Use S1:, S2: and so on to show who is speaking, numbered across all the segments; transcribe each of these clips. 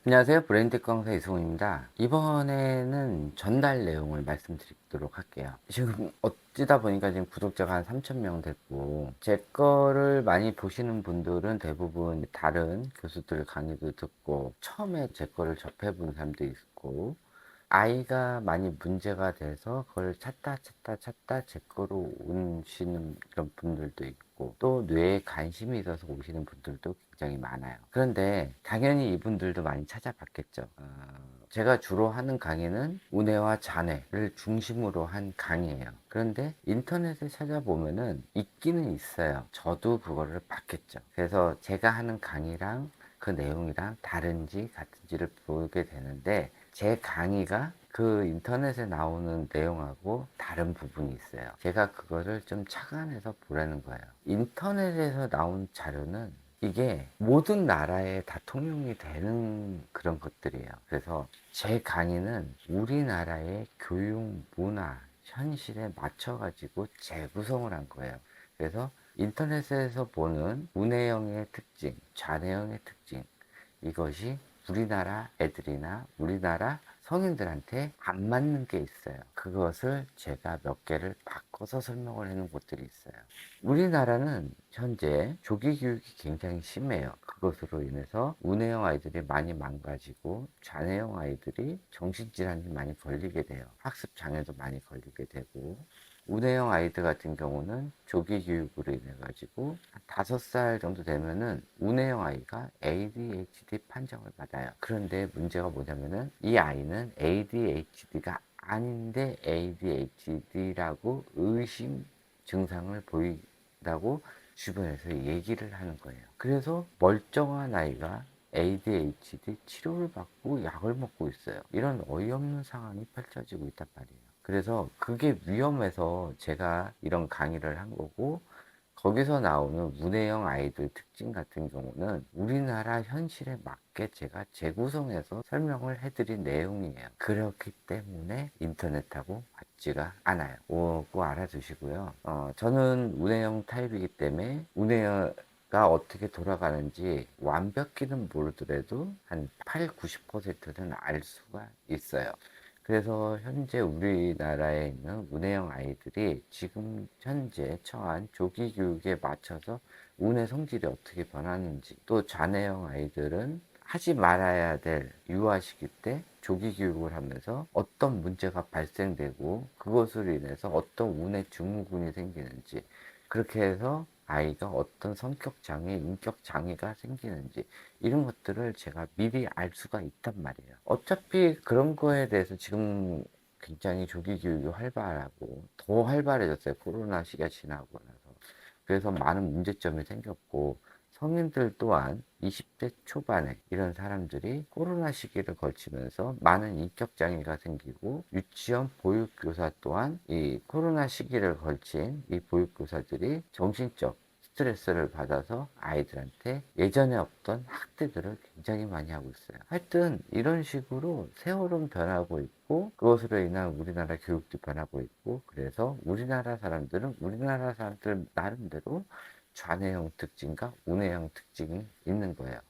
S1: 안녕하세요. 브랜드 강사 이승훈입니다. 이번에는 전달 내용을 말씀드리도록 할게요. 지금 어찌다 보니까 지금 구독자가 한 3,000명 됐고, 제 거를 많이 보시는 분들은 대부분 다른 교수들 강의도 듣고, 처음에 제 거를 접해본 사람도 있고, 아이가 많이 문제가 돼서 그걸 찾다 제 거로 오시는 그런 분들도 있고 또 뇌에 관심이 있어서 오시는 분들도 굉장히 많아요. 그런데 당연히 이분들도 많이 찾아봤겠죠. 제가 주로 하는 강의는 운해와 잔해를 중심으로 한 강의예요. 그런데 인터넷에 찾아보면은 있기는 있어요. 저도 그거를 봤겠죠. 그래서 제가 하는 강의랑 그 내용이랑 다른지 같은지를 보게 되는데 제 강의가 그 인터넷에 나오는 내용하고 다른 부분이 있어요. 제가 그거를 좀 착안해서 보라는 거예요. 인터넷에서 나온 자료는 이게 모든 나라에 다 통용이 되는 그런 것들이에요. 그래서 제 강의는 우리나라의 교육 문화, 현실에 맞춰가지고 재구성을 한 거예요. 그래서 인터넷에서 보는 문해형의 특징, 좌뇌형의 특징, 이것이 우리나라 애들이나 우리나라 성인들한테 안 맞는 게 있어요. 그것을 제가 몇 개를 바꿔서 설명을 해놓은 곳들이 있어요. 우리나라는 현재 조기 교육이 굉장히 심해요. 그것으로 인해서 우뇌형 아이들이 많이 망가지고 좌뇌형 아이들이 정신질환이 많이 걸리게 돼요. 학습 장애도 많이 걸리게 되고 우뇌형 아이들 같은 경우는 조기 교육으로 인해 가지고 5살 정도 되면은 우뇌형 아이가 ADHD 판정을 받아요. 그런데 문제가 뭐냐면은 이 아이는 ADHD가 아닌데 ADHD라고 의심 증상을 보인다고 주변에서 얘기를 하는 거예요. 그래서 멀쩡한 아이가 ADHD 치료를 받고 약을 먹고 있어요. 이런 어이없는 상황이 펼쳐지고 있단 말이에요. 그래서 그게 위험해서 제가 이런 강의를 한 거고, 거기서 나오는 문해형 아이들 특징 같은 경우는 우리나라 현실에 맞게 제가 재구성해서 설명을 해드린 내용이에요. 그렇기 때문에 인터넷하고 맞지가 않아요. 그거 알아두시고요. 저는 운해형 타입이기 때문에 운해가 어떻게 돌아가는지 완벽히는 모르더라도 한 8, 90%는 알 수가 있어요. 그래서 현재 우리나라에 있는 운해형 아이들이 지금 현재 처한 조기 교육에 맞춰서 운해 성질이 어떻게 변하는지, 또 좌뇌형 아이들은 하지 말아야 될 유아 시기 때 조기 교육을 하면서 어떤 문제가 발생되고 그것으로 인해서 어떤 운해 증후군이 생기는지, 그렇게 해서 아이가 어떤 성격 장애, 인격 장애가 생기는지 이런 것들을 제가 미리 알 수가 있단 말이에요. 어차피 그런 거에 대해서 지금 굉장히 조기 교육이 활발하고 더 활발해졌어요. 코로나 시기가 지나고 나서. 그래서 많은 문제점이 생겼고 성인들 또한 20대 초반에 이런 사람들이 코로나 시기를 거치면서 많은 인격 장애가 생기고 유치원 보육교사 또한 이 코로나 시기를 걸친 이 보육교사들이 정신적 스트레스를 받아서 아이들한테 예전에 없던 학대들을 굉장히 많이 하고 있어요. 하여튼 이런 식으로 세월은 변하고 있고 그것으로 인한 우리나라 교육도 변하고 있고, 그래서 우리나라 사람들은 우리나라 사람들 나름대로 좌뇌형 특징과 우뇌형 특징이 있는 거예요.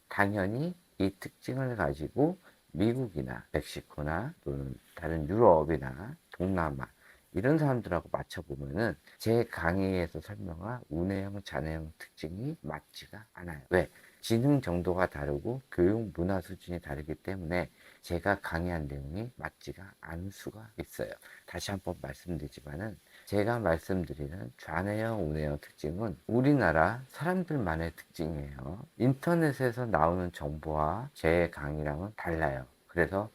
S1: 당연히 이 특징을 가지고 미국이나 멕시코나 또는 다른 유럽이나 동남아 이런 사람들하고 맞춰보면은 제 강의에서 설명한 우뇌형, 좌뇌형 특징이 맞지가 않아요. 왜? 지능 정도가 다르고 교육 문화 수준이 다르기 때문에 제가 강의한 내용이 맞지가 않을 수가 있어요. 다시 한번 말씀드리지만은 제가 말씀드리는 좌뇌형, 우뇌형 특징은 우리나라 사람들만의 특징이에요. 인터넷에서 나오는 정보와 제 강의랑은 달라요. 그래서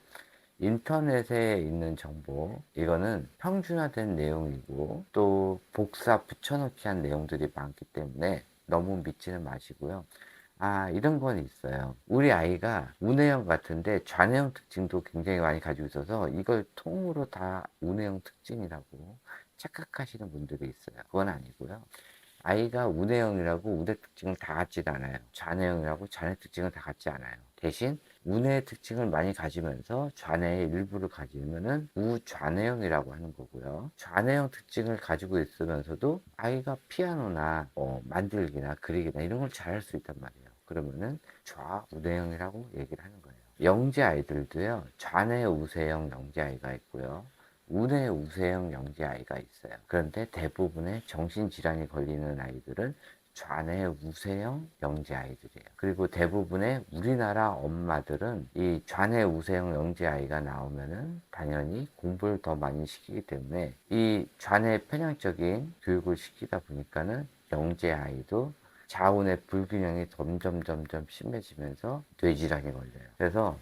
S1: 인터넷에 있는 정보, 이거는 평준화된 내용이고 또 복사 붙여넣기 한 내용들이 많기 때문에 너무 믿지는 마시고요. 이런 건 있어요. 우리 아이가 우뇌형 같은데 좌뇌형 특징도 굉장히 많이 가지고 있어서 이걸 통으로 다 우뇌형 특징이라고 착각하시는 분들이 있어요. 그건 아니고요. 아이가 우뇌형이라고 우뇌 특징을 다 갖지도 않아요. 좌뇌형이라고 좌뇌 특징을 다 갖지 않아요. 대신 우뇌의 특징을 많이 가지면서 좌뇌의 일부를 가지면은 우좌뇌형이라고 하는 거고요. 좌뇌형 특징을 가지고 있으면서도 아이가 피아노나 만들기나 그리기나 이런 걸 잘할 수 있단 말이에요. 그러면은 좌우뇌형이라고 얘기를 하는 거예요. 영재 아이들도요, 좌뇌 우세형 영재 아이가 있고요, 우뇌 우세형 영재 아이가 있어요. 그런데 대부분의 정신질환이 걸리는 아이들은 좌뇌 우세형 영재 아이들이에요. 그리고 대부분의 우리나라 엄마들은 이 좌뇌 우세형 영재 아이가 나오면은 당연히 공부를 더 많이 시키기 때문에 이 좌뇌 편향적인 교육을 시키다 보니까는 영재 아이도 자운의 불균형이 점점 심해지면서 뇌질환이 걸려요. 그래서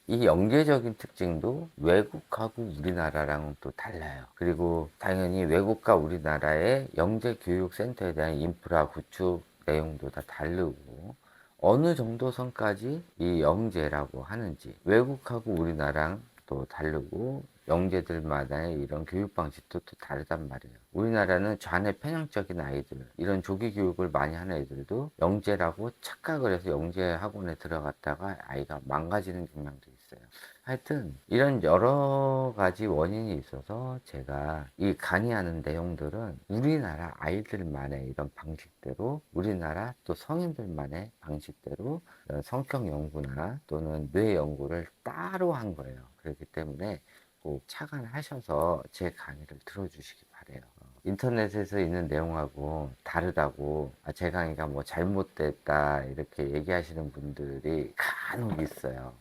S1: 이 영재적인 특징도 외국하고 우리나라랑은 또 달라요. 그리고 당연히 외국과 우리나라의 영재교육센터에 대한 인프라 구축 내용도 다 다르고, 어느 정도 선까지 이 영재라고 하는지 외국하고 우리나라랑 또 다르고, 영재들마다의 이런 교육 방식도 또 다르단 말이에요. 우리나라는 좌뇌 편향적인 아이들, 이런 조기 교육을 많이 하는 애들도 영재라고 착각을 해서 영재 학원에 들어갔다가 아이가 망가지는 경향도 있어요. 하여튼 이런 여러 가지 원인이 있어서 제가 이 강의하는 내용들은 우리나라 아이들만의 이런 방식대로, 우리나라 또 성인들만의 방식대로 성격 연구나 또는 뇌 연구를 따로 한 거예요. 그렇기 때문에 꼭 착안하셔서 제 강의를 들어주시기 바래요. 인터넷에서 있는 내용하고 다르다고, 제 강의가 뭐 잘못됐다 이렇게 얘기하시는 분들이 간혹 있어요.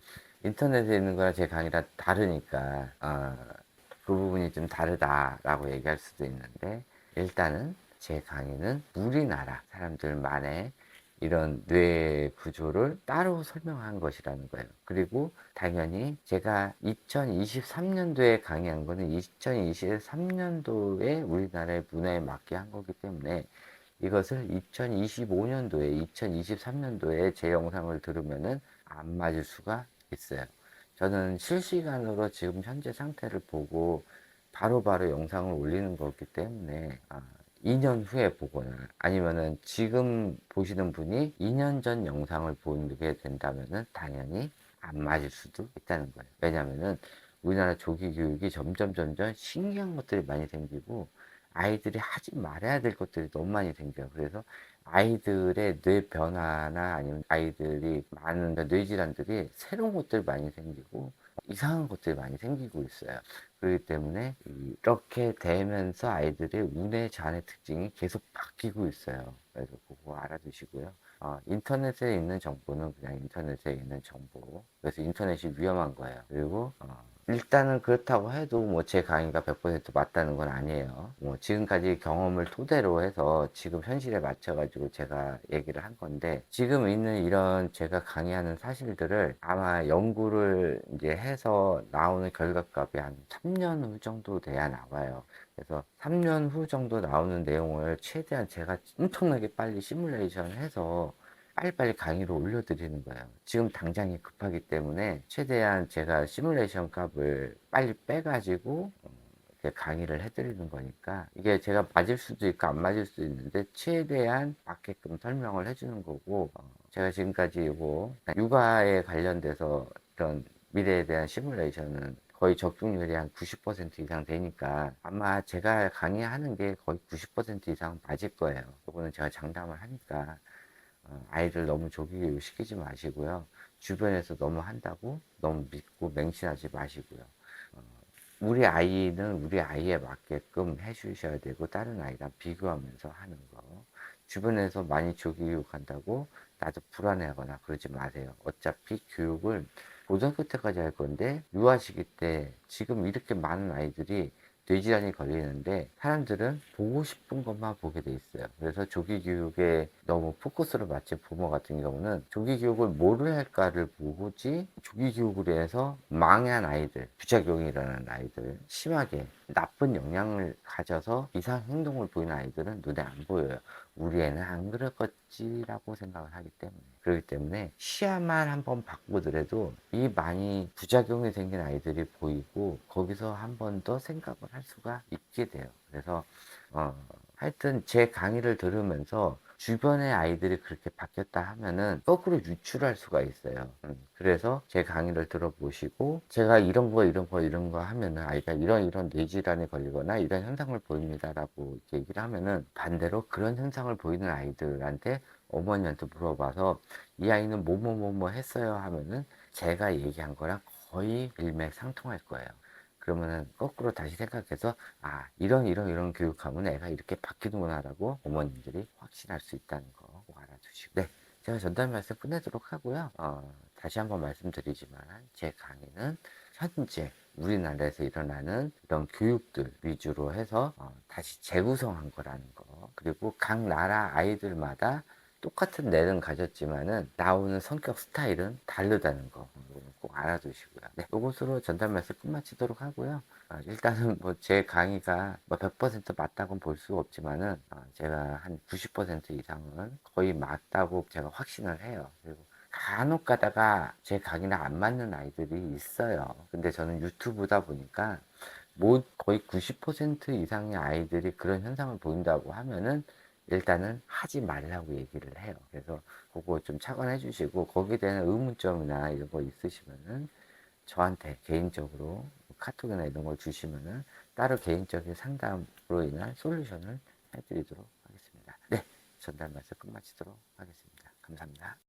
S1: 인터넷에 있는 거랑 제 강의랑 다르니까 그 부분이 좀 다르다라고 얘기할 수도 있는데, 일단은 제 강의는 우리나라 사람들만의 이런 뇌 구조를 따로 설명한 것이라는 거예요. 그리고 당연히 제가 2023년도에 강의한 거는 2023년도에 우리나라의 문화에 맞게 한 거기 때문에, 이것을 2025년도에, 2023년도에 제 영상을 들으면은 안 맞을 수가 있어요. 저는 실시간으로 지금 현재 상태를 보고 바로바로 영상을 올리는 거기 때문에 2년 후에 보거나 아니면은 지금 보시는 분이 2년 전 영상을 보게 된다면은 당연히 안 맞을 수도 있다는 거예요. 왜냐면은 우리나라 조기 교육이 점점 신기한 것들이 많이 생기고, 아이들이 하지 말아야 될 것들이 너무 많이 생겨요. 그래서 아이들의 뇌 변화나 아니면 아이들이 많은 뇌질환들이 새로운 것들이 많이 생기고 이상한 것들이 많이 생기고 있어요. 그렇기 때문에 이렇게 되면서 아이들의 우뇌 잔해 특징이 계속 바뀌고 있어요. 그래서 그거 알아두시고요. 인터넷에 있는 정보는 그냥 인터넷에 있는 정보. 그래서 인터넷이 위험한 거예요. 그리고 일단은 그렇다고 해도 뭐 제 강의가 100% 맞다는 건 아니에요. 뭐 지금까지 경험을 토대로 해서 지금 현실에 맞춰가지고 제가 얘기를 한 건데, 지금 있는 이런 제가 강의하는 사실들을 아마 연구를 이제 해서 나오는 결과값이 한 3년 후 정도 돼야 나와요. 그래서 3년 후 정도 나오는 내용을 최대한 제가 엄청나게 빨리 시뮬레이션 해서 빨리빨리 강의를 올려드리는 거예요. 지금 당장이 급하기 때문에 최대한 제가 시뮬레이션 값을 빨리 빼가지고 이렇게 강의를 해드리는 거니까, 이게 제가 맞을 수도 있고 안 맞을 수도 있는데 최대한 맞게끔 설명을 해주는 거고, 제가 지금까지 이거 육아에 관련돼서 이런 미래에 대한 시뮬레이션은 거의 적중률이 한 90% 이상 되니까 아마 제가 강의하는 게 거의 90% 이상 맞을 거예요. 이거는 제가 장담을 하니까 아이들 너무 조기 교육 시키지 마시고요. 주변에서 너무 한다고 너무 믿고 맹신하지 마시고요. 우리 아이는 우리 아이에 맞게끔 해주셔야 되고, 다른 아이랑 비교하면서 하는 거. 주변에서 많이 조기 교육한다고 나도 불안해하거나 그러지 마세요. 어차피 교육을 고등학교 때까지 할 건데, 유아 시기 때 지금 이렇게 많은 아이들이 뇌질환이 걸리는데 사람들은 보고 싶은 것만 보게 돼 있어요. 그래서 조기 교육에 너무 포커스를 맞춘 부모 같은 경우는 조기 교육을 뭐를 할까를 보지, 조기 교육으로 해서 망한 아이들, 부작용이 일어나는 아이들, 심하게 나쁜 영향을 가져서 이상 행동을 보이는 아이들은 눈에 안 보여요. 우리 애는 안 그랬겠지라고 생각을 하기 때문에. 그렇기 때문에 시야만 한번 바꾸더라도 이 많이 부작용이 생긴 아이들이 보이고, 거기서 한 번 더 생각을 할 수가 있게 돼요. 그래서 하여튼 제 강의를 들으면서 주변의 아이들이 그렇게 바뀌었다 하면은 거꾸로 유출할 수가 있어요. 그래서 제 강의를 들어보시고, 제가 이런 거 하면은 아이가 이런 뇌질환에 걸리거나 이런 현상을 보입니다라고 얘기를 하면은, 반대로 그런 현상을 보이는 아이들한테 어머니한테 물어봐서 이 아이는 뭐뭐 했어요 하면은 제가 얘기한 거랑 거의 일맥상통할 거예요. 그러면은 거꾸로 다시 생각해서 아 이런 교육하면 애가 이렇게 바뀌는구나라고 어머님들이 확신할 수 있다는 거 꼭 알아두시고 네 제가 전달 말씀 끝내도록 하고요. 다시 한번 말씀드리지만 제 강의는 현재 우리나라에서 일어나는 이런 교육들 위주로 해서 다시 재구성한 거라는 거 그리고 각 나라 아이들마다 똑같은 뇌는 가졌지만은 나오는 성격 스타일은 다르다는 거 꼭 알아두시고요. 네, 이것으로 전달 말씀 끝마치도록 하고요. 일단은 뭐 제 강의가 뭐 100% 맞다고는 볼 수 없지만은 제가 한 90% 이상은 거의 맞다고 제가 확신을 해요. 그리고 간혹 가다가 제 강의랑 안 맞는 아이들이 있어요. 근데 저는 유튜브다 보니까 뭐 거의 90% 이상의 아이들이 그런 현상을 보인다고 하면은 일단은 하지 말라고 얘기를 해요. 그래서 그거 좀 착안해 주시고 거기에 대한 의문점이나 이런 거 있으시면은 저한테 개인적으로 카톡이나 이런 걸 주시면은 따로 개인적인 상담으로 인한 솔루션을 해드리도록 하겠습니다. 네, 전달 말씀 끝마치도록 하겠습니다. 감사합니다.